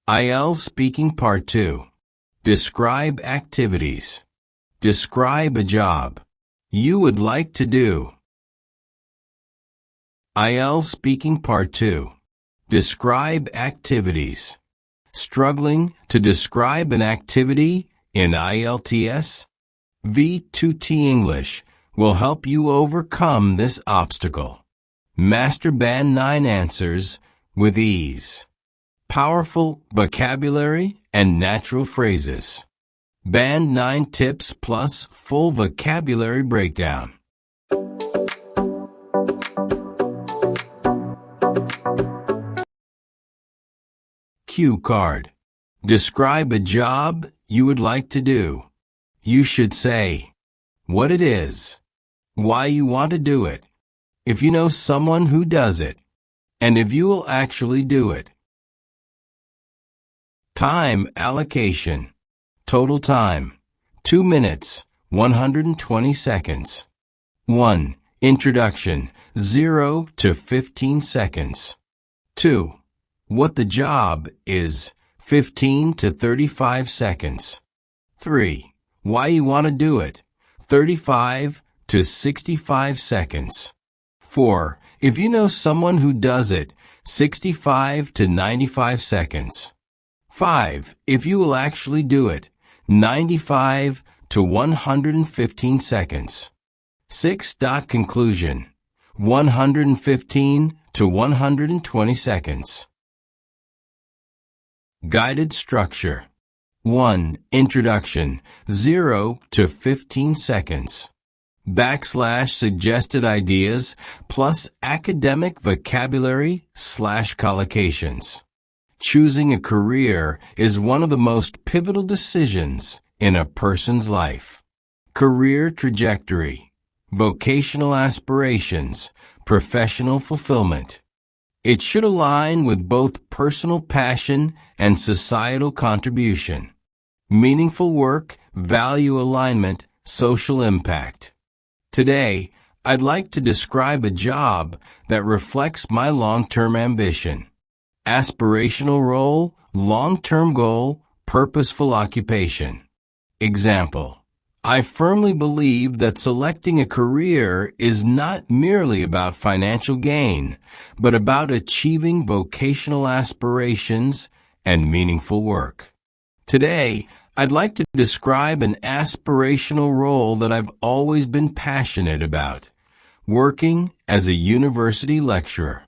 IELTS Speaking Part 2. Describe activities. Describe a job you would like to do. IELTS Speaking Part 2. Describe activities. Struggling to describe an activity in IELTS? V2T English will help you overcome this obstacle. Master Band 9 answers with ease. Powerful vocabulary and natural phrases. Band 9 tips plus full vocabulary breakdown. Cue card. Describe a job you would like to do. You should say what it is, why you want to do it, if you know someone who does it, and if you will actually do it. Time allocation. Total time, 2 minutes, 120 seconds. 1. Introduction, 0 to 15 seconds. 2. What the job is, 15 to 35 seconds. 3. Why you want to do it, 35 to 65 seconds. 4. If you know someone who does it, 65 to 95 seconds. 5. If you will actually do it, 95 to 115 seconds. 6. Conclusion, 115 to 120 seconds. Guided structure. 1. Introduction, 0 to 15 seconds. / suggested ideas plus academic vocabulary / collocations. Choosing a career is one of the most pivotal decisions in a person's life. Career trajectory, vocational aspirations, professional fulfillment. It should align with both personal passion and societal contribution. Meaningful work, value alignment, social impact. Today, I'd like to describe a job that reflects my long-term ambition. Aspirational role, long-term goal, purposeful occupation. Example: I firmly believe that selecting a career is not merely about financial gain, but about achieving vocational aspirations and meaningful work. Today, I'd like to describe an aspirational role that I've always been passionate about: working as a university lecturer.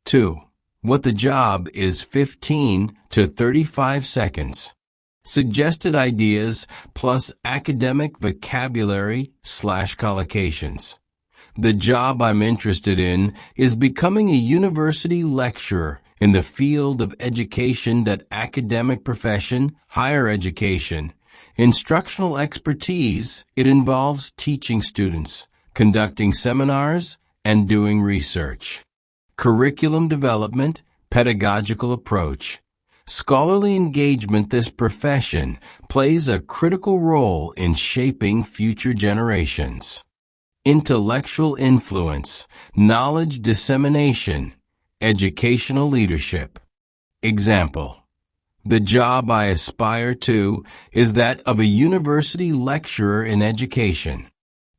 2. What the job is, 15 to 35 seconds. Suggested ideas plus academic vocabulary / collocations. The job I'm interested in is becoming a university lecturer in the field of education, that academic profession, higher education. Instructional expertise, it involves teaching students, conducting seminars, and doing research. Curriculum development, pedagogical approach. Scholarly engagement. This profession plays a critical role in shaping future generations. Intellectual influence, knowledge dissemination, educational leadership. Example: the job I aspire to is that of a university lecturer in education.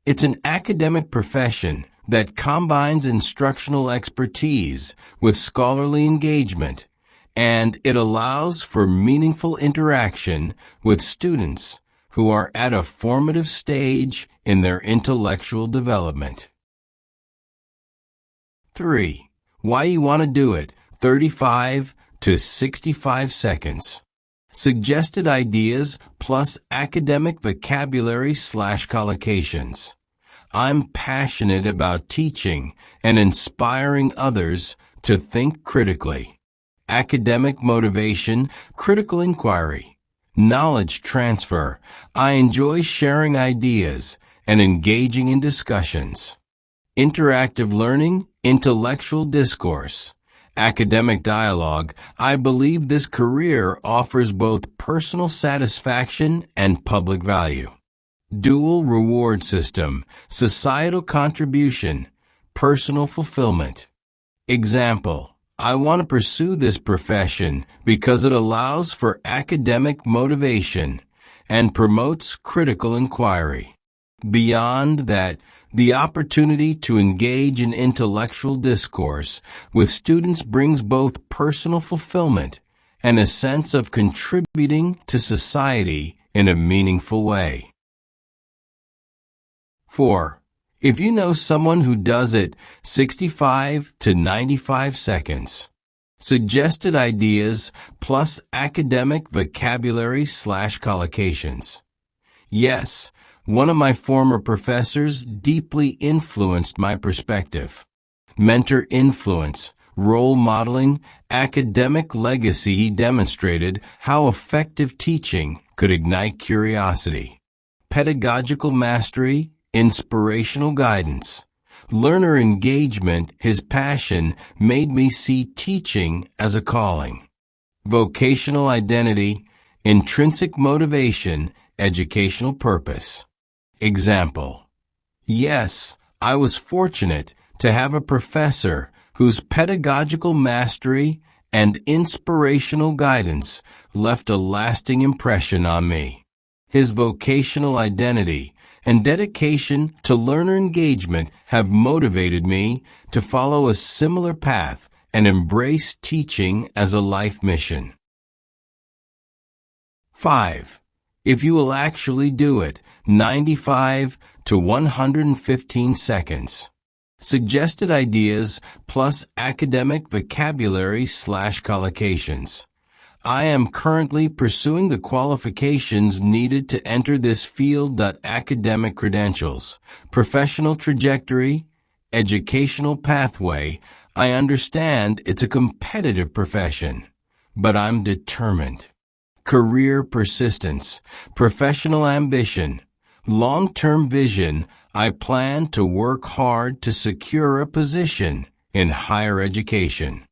It's an academic profession that combines instructional expertise with scholarly engagement, and it allows for meaningful interaction with students who are at a formative stage in their intellectual development. 3. Why you want to do it, 35 to 65 seconds. Suggested ideas plus academic vocabulary / collocations. I'm passionate about teaching and inspiring others to think critically. Academic motivation, critical inquiry, knowledge transfer. I enjoy sharing ideas and engaging in discussions. Interactive learning, intellectual discourse, academic dialogue. I believe this career offers both personal satisfaction and public value. Dual reward system, societal contribution, personal fulfillment. Example: I want to pursue this profession because it allows for academic motivation and promotes critical inquiry. Beyond that, the opportunity to engage in intellectual discourse with students brings both personal fulfillment and a sense of contributing to society in a meaningful way. 4. If you know someone who does it 65 to 95 seconds. Suggested ideas plus academic vocabulary/collocations. Yes, one of my former professors deeply influenced my perspective. Mentor influence, role modeling, academic legacy. He demonstrated how effective teaching could ignite curiosity. Pedagogical mastery, inspirational guidance. Learner engagement, his passion made me see teaching as a calling. Vocational identity, intrinsic motivation, educational purpose. Example. Yes, I was fortunate to have a professor whose pedagogical mastery and inspirational guidance left a lasting impression on me. His vocational identity and dedication to learner engagement have motivated me to follow a similar path and embrace teaching as a life mission. 5. If you will actually do it, 95 to 115 seconds. Suggested ideas plus academic vocabulary/collocations. I am currently pursuing the qualifications needed to enter this field. Academic credentials, professional trajectory, educational pathway. I understand it's a competitive profession, but I'm determined. Career persistence, professional ambition, long-term vision. I plan to work hard to secure a position in higher education.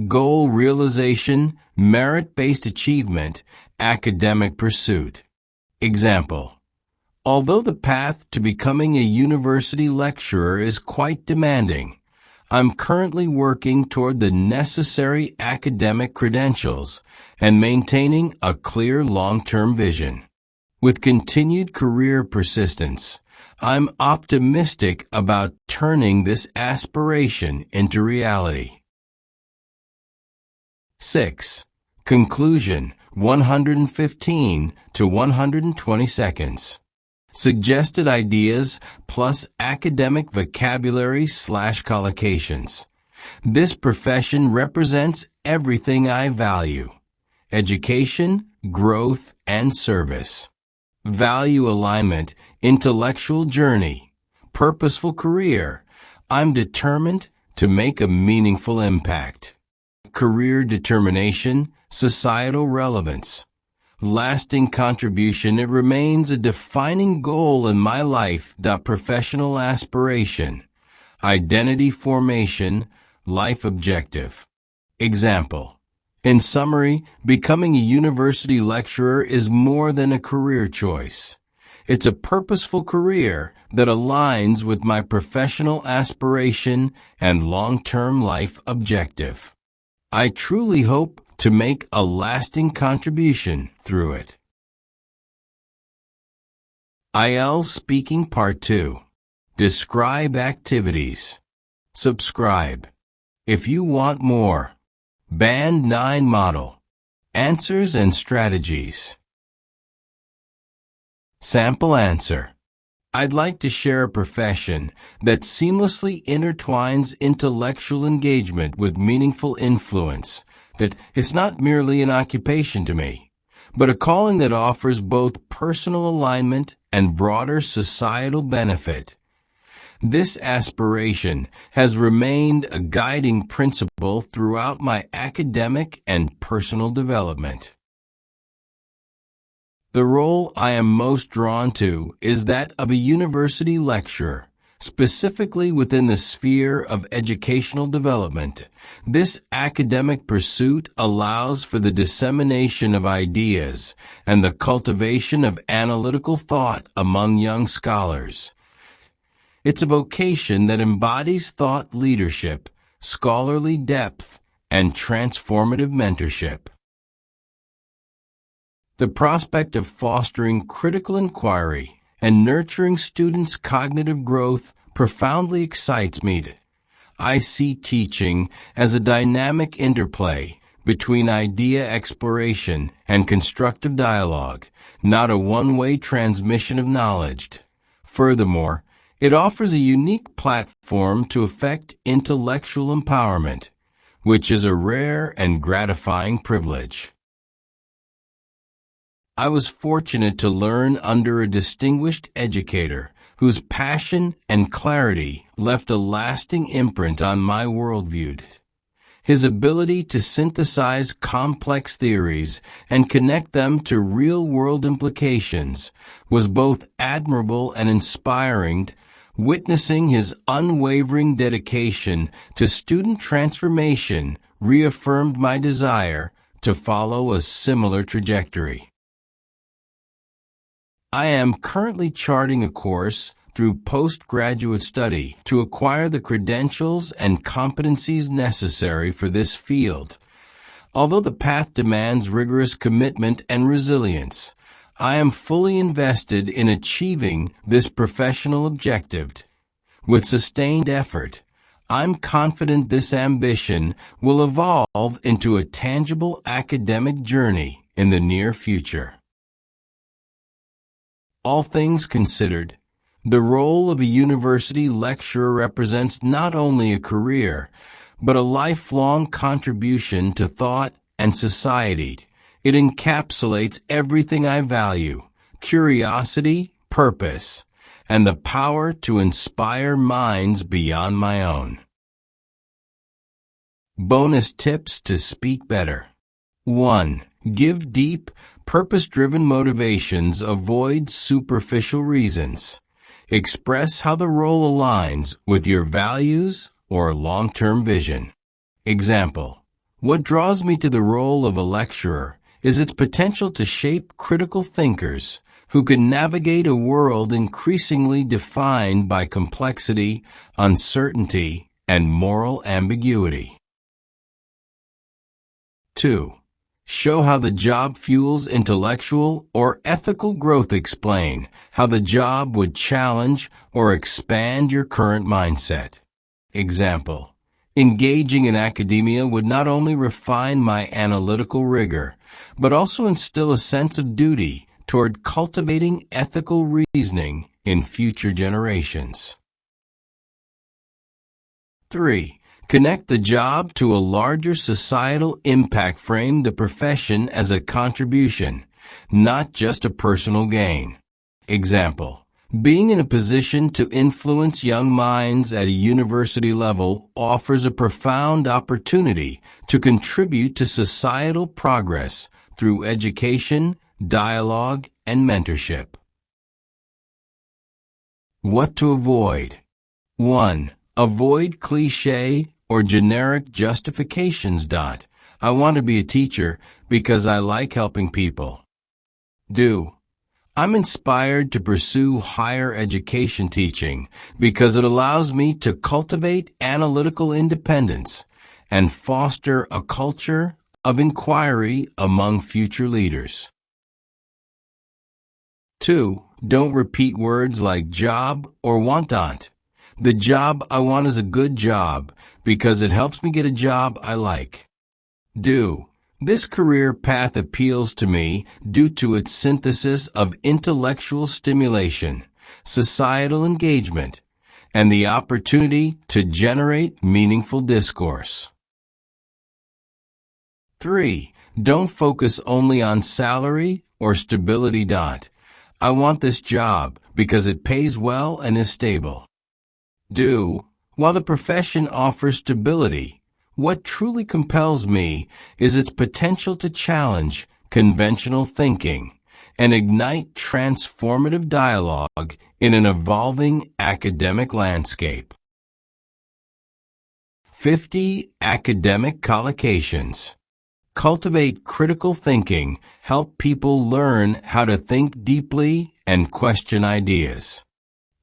Goal realization, merit-based achievement, academic pursuit. Example. Although the path to becoming a university lecturer is quite demanding, I'm currently working toward the necessary academic credentials and maintaining a clear long-term vision. With continued career persistence, I'm optimistic about turning this aspiration into reality. 6. Conclusion, 115 to 120 seconds. Suggested ideas plus academic vocabulary/collocations. This profession represents everything I value: education, growth, and service. Value alignment, intellectual journey, purposeful career. I'm determined to make a meaningful impact. Career determination, societal relevance, lasting contribution. It remains a defining goal in my life. Professional aspiration, identity formation, life objective. Example. In summary, becoming a university lecturer is more than a career choice. It's a purposeful career that aligns with my professional aspiration and long-term life objective. I truly hope to make a lasting contribution through it. IELTS Speaking Part 2. Describe activities. Subscribe. If you want more. Band 9 Model. Answers and strategies. Sample answer. I'd like to share a profession that seamlessly intertwines intellectual engagement with meaningful influence. That it's not merely an occupation to me, but a calling that offers both personal alignment and broader societal benefit. This aspiration has remained a guiding principle throughout my academic and personal development. The role I am most drawn to is that of a university lecturer, specifically within the sphere of educational development. This academic pursuit allows for the dissemination of ideas and the cultivation of analytical thought among young scholars. It's a vocation that embodies thought leadership, scholarly depth, and transformative mentorship. The prospect of fostering critical inquiry and nurturing students' cognitive growth profoundly excites me. I see teaching as a dynamic interplay between idea exploration and constructive dialogue, not a one-way transmission of knowledge. Furthermore, it offers a unique platform to effect intellectual empowerment, which is a rare and gratifying privilege. I was fortunate to learn under a distinguished educator whose passion and clarity left a lasting imprint on my worldview. His ability to synthesize complex theories and connect them to real-world implications was both admirable and inspiring. Witnessing his unwavering dedication to student transformation reaffirmed my desire to follow a similar trajectory. I am currently charting a course through postgraduate study to acquire the credentials and competencies necessary for this field. Although the path demands rigorous commitment and resilience, I am fully invested in achieving this professional objective. With sustained effort, I'm confident this ambition will evolve into a tangible academic journey in the near future. All things considered, the role of a university lecturer represents not only a career, but a lifelong contribution to thought and society. It encapsulates everything I value: curiosity, purpose, and the power to inspire minds beyond my own. Bonus tips to speak better. 1. Give deep, purpose-driven motivations. Avoid superficial reasons. Express how the role aligns with your values or long-term vision. Example: what draws me to the role of a lecturer is its potential to shape critical thinkers who can navigate a world increasingly defined by complexity, uncertainty, and moral ambiguity. 2. Show how the job fuels intellectual or ethical growth. Explain how the job would challenge or expand your current mindset. Example: engaging in academia would not only refine my analytical rigor, but also instill a sense of duty toward cultivating ethical reasoning in future generations. 3. Connect the job to a larger societal impact. Frame the profession as a contribution, not just a personal gain. Example: being in a position to influence young minds at a university level offers a profound opportunity to contribute to societal progress through education, dialogue, and mentorship. What to avoid. 1. Avoid cliché or generic justifications. I want to be a teacher because I like helping people. Do. I'm inspired to pursue higher education teaching because it allows me to cultivate analytical independence and foster a culture of inquiry among future leaders. 2. Don't repeat words like job or want. The job I want is a good job because it helps me get a job I like. Do. This career path appeals to me due to its synthesis of intellectual stimulation, societal engagement, and the opportunity to generate meaningful discourse. 3. Don't focus only on salary or stability. I want this job because it pays well and is stable. Do. While the profession offers stability, what truly compels me is its potential to challenge conventional thinking and ignite transformative dialogue in an evolving academic landscape. 50 academic collocations. Cultivate critical thinking. Help people learn how to think deeply and question ideas.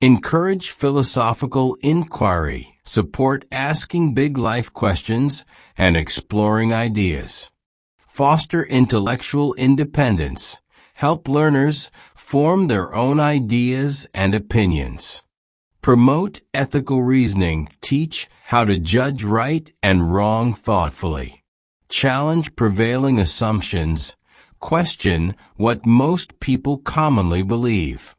Encourage philosophical inquiry. Support asking big life questions and exploring ideas. Foster intellectual independence. Help learners form their own ideas and opinions. Promote ethical reasoning. Teach how to judge right and wrong thoughtfully. Challenge prevailing assumptions. Question what most people commonly believe.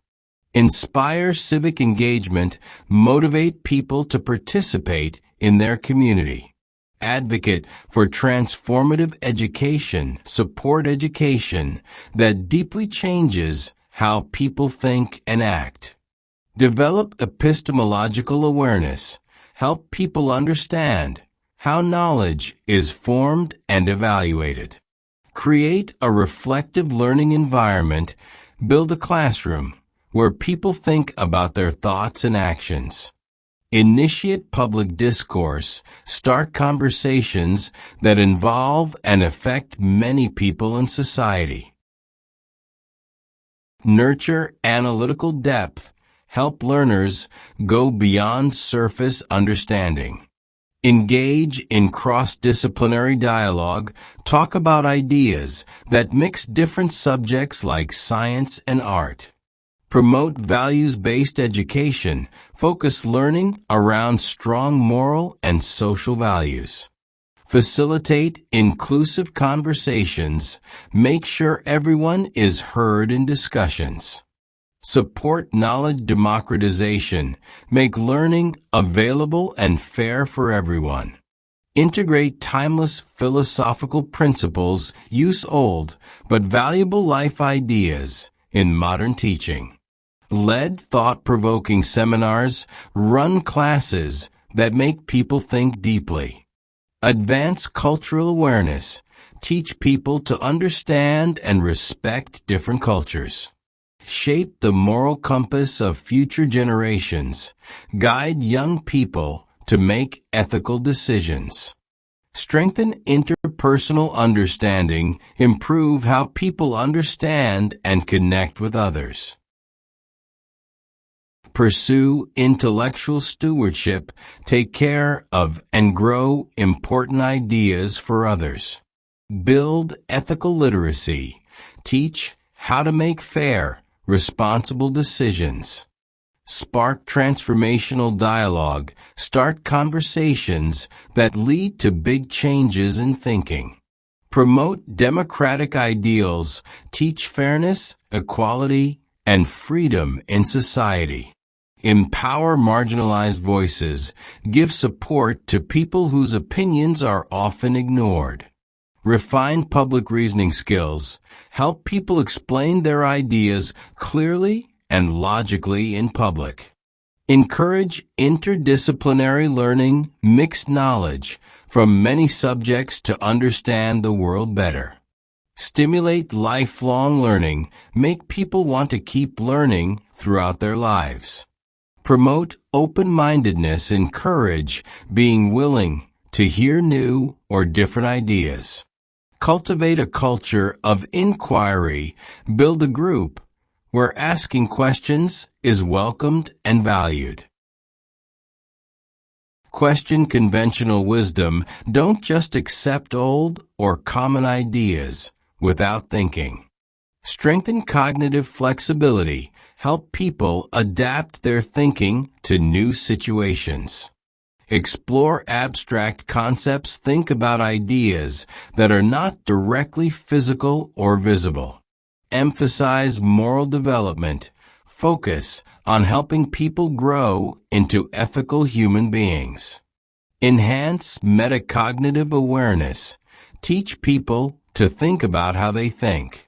Inspire civic engagement. Motivate people to participate in their community. Advocate for transformative education. Support education that deeply changes how people think and act. Develop epistemological awareness. Help people understand how knowledge is formed and evaluated. Create a reflective learning environment. Build a classroom where people think about their thoughts and actions. Initiate public discourse. Start conversations that involve and affect many people in society. Nurture analytical depth. Help learners go beyond surface understanding. Engage in cross-disciplinary dialogue. Talk about ideas that mix different subjects like science and art. Promote values-based education. Focus learning around strong moral and social values. Facilitate inclusive conversations. Make sure everyone is heard in discussions. Support knowledge democratization. Make learning available and fair for everyone. Integrate timeless philosophical principles. Use old but valuable life ideas in modern teaching. Lead thought-provoking seminars. Run classes that make people think deeply. Advance cultural awareness. Teach people to understand and respect different cultures. Shape the moral compass of future generations. Guide young people to make ethical decisions. Strengthen interpersonal understanding. Improve how people understand and connect with others. Pursue intellectual stewardship. Take care of and grow important ideas for others. Build ethical literacy. Teach how to make fair, responsible decisions. Spark transformational dialogue. Start conversations that lead to big changes in thinking. Promote democratic ideals. Teach fairness, equality, and freedom in society. Empower marginalized voices. Give support to people whose opinions are often ignored. Refine public reasoning skills. Help people explain their ideas clearly and logically in public. Encourage interdisciplinary learning. Mix knowledge from many subjects to understand the world better. Stimulate lifelong learning. Make people want to keep learning throughout their lives. Promote open-mindedness. Encourage being willing to hear new or different ideas. Cultivate a culture of inquiry. Build a group where asking questions is welcomed and valued. Question conventional wisdom. Don't just accept old or common ideas without thinking. Strengthen cognitive flexibility. Help people adapt their thinking to new situations. Explore abstract concepts. Think about ideas that are not directly physical or visible. Emphasize moral development. Focus on helping people grow into ethical human beings. Enhance metacognitive awareness. Teach people to think about how they think.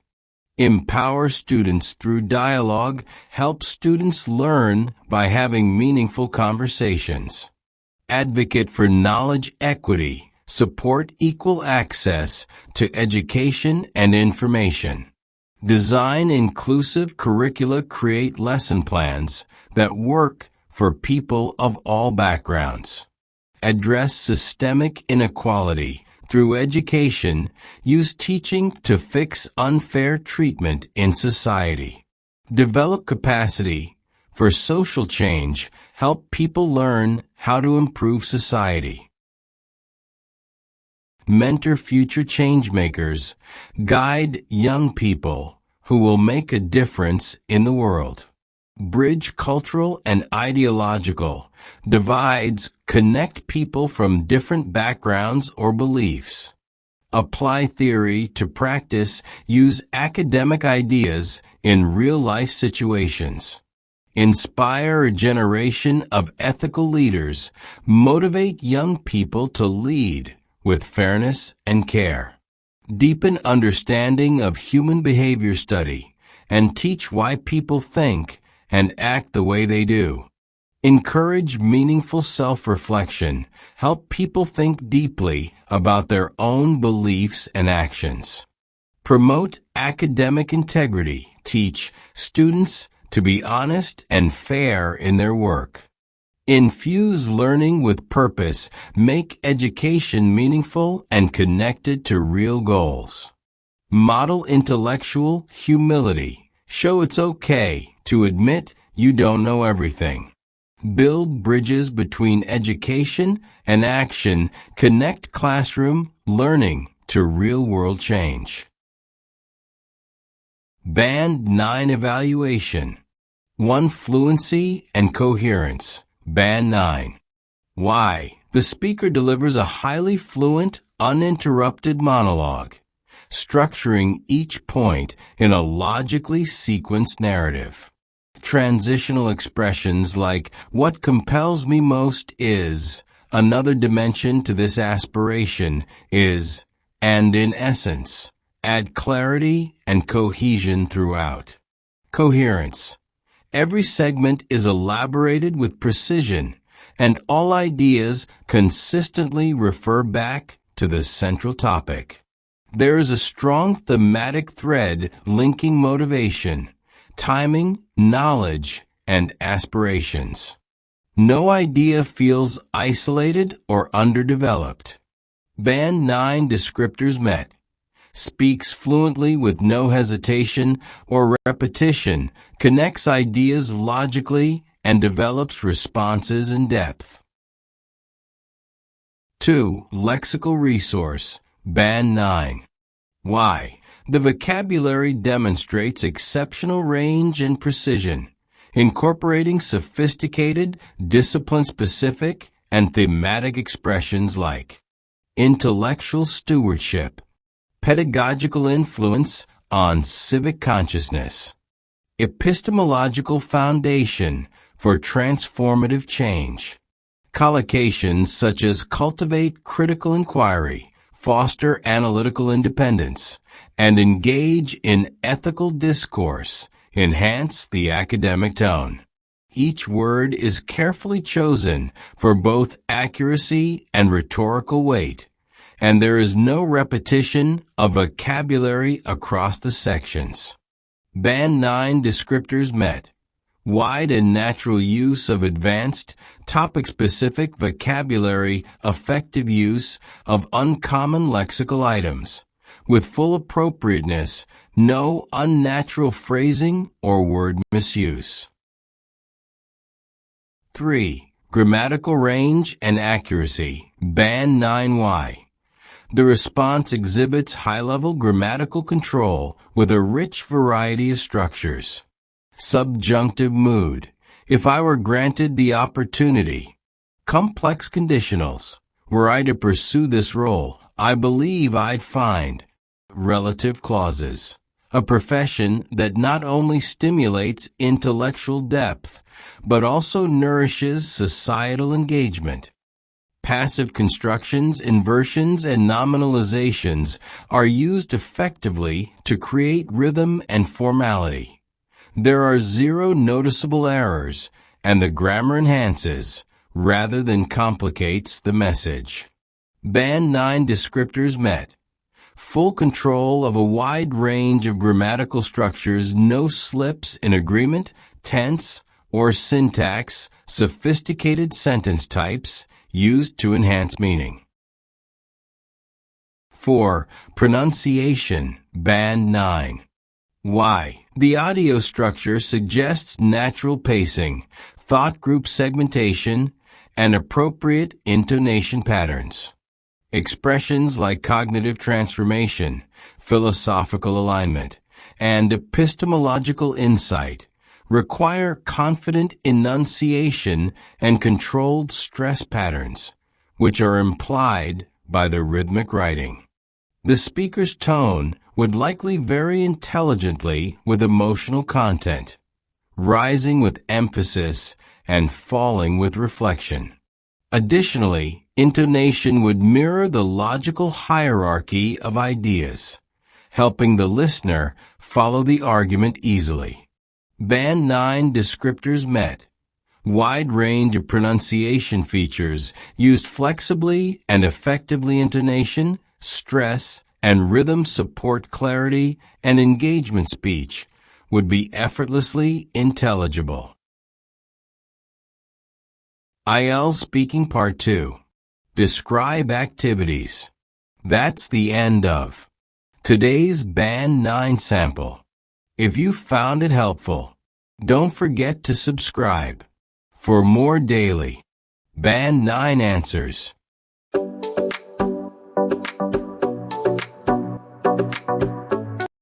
Empower students through dialogue. Help students learn by having meaningful conversations. Advocate for knowledge equity. Support equal access to education and information. Design inclusive curricula. Create lesson plans that work for people of all backgrounds. Address systemic inequality. Through education, use teaching to fix unfair treatment in society. Develop capacity for social change, help people learn how to improve society. Mentor future changemakers, guide young people who will make a difference in the world. Bridge cultural and ideological divides, connect people from different backgrounds or beliefs. Apply theory to practice, use academic ideas in real-life situations. Inspire a generation of ethical leaders, motivate young people to lead with fairness and care. Deepen understanding of human behavior study and teach why people think and act the way they do. Encourage meaningful self-reflection. Help people think deeply about their own beliefs and actions. Promote academic integrity. Teach students to be honest and fair in their work. Infuse learning with purpose. Make education meaningful and connected to real goals. Model intellectual humility. Show it's okay to admit you don't know everything. Build bridges between education and action. Connect classroom learning to real-world change. Band 9 Evaluation 1. Fluency and coherence. Band 9. Why? The speaker delivers a highly fluent, uninterrupted monologue, structuring each point in a logically sequenced narrative. Transitional expressions like, what compels me most is, another dimension to this aspiration is, and in essence, add clarity and cohesion throughout. Coherence. Every segment is elaborated with precision, and all ideas consistently refer back to the central topic. There is a strong thematic thread linking motivation, timing, knowledge, and aspirations. No idea feels isolated or underdeveloped. Band 9 descriptors met. Speaks fluently with no hesitation or repetition, connects ideas logically, and develops responses in depth. 2. Lexical resource. Band 9. Why? The vocabulary demonstrates exceptional range and precision, incorporating sophisticated, discipline-specific, and thematic expressions like intellectual stewardship, pedagogical influence on civic consciousness, epistemological foundation for transformative change, collocations such as cultivate critical inquiry, foster analytical independence, and engage in ethical discourse, enhance the academic tone. Each word is carefully chosen for both accuracy and rhetorical weight, and there is no repetition of vocabulary across the sections. Band 9 descriptors met. Wide and natural use of advanced, topic-specific vocabulary, effective use of uncommon lexical items, with full appropriateness, no unnatural phrasing or word misuse. 3. Grammatical range and accuracy. Band 9Y. The response exhibits high-level grammatical control with a rich variety of structures. Subjunctive mood. If I were granted the opportunity. Complex conditionals. Were I to pursue this role, I believe I'd find. Relative clauses. A profession that not only stimulates intellectual depth, but also nourishes societal engagement. Passive constructions, inversions, and nominalizations are used effectively to create rhythm and formality. There are 0 noticeable errors, and the grammar enhances, rather than complicates, the message. Band 9 descriptors met. Full control of a wide range of grammatical structures, no slips in agreement, tense, or syntax, sophisticated sentence types used to enhance meaning. 4. Pronunciation. Band 9. Why? The audio structure suggests natural pacing, thought group segmentation, and appropriate intonation patterns. Expressions like cognitive transformation, philosophical alignment, and epistemological insight require confident enunciation and controlled stress patterns, which are implied by the rhythmic writing. The speaker's tone would likely vary intelligently with emotional content, rising with emphasis and falling with reflection. Additionally, intonation would mirror the logical hierarchy of ideas, helping the listener follow the argument easily. Band 9 descriptors met. Wide range of pronunciation features used flexibly and effectively. Intonation, stress, and rhythm support clarity and engagement. Speech would be effortlessly intelligible. IELTS Speaking Part 2. Describe activities. That's the end of today's Band 9 sample. If you found it helpful, don't forget to subscribe for more daily Band 9 answers.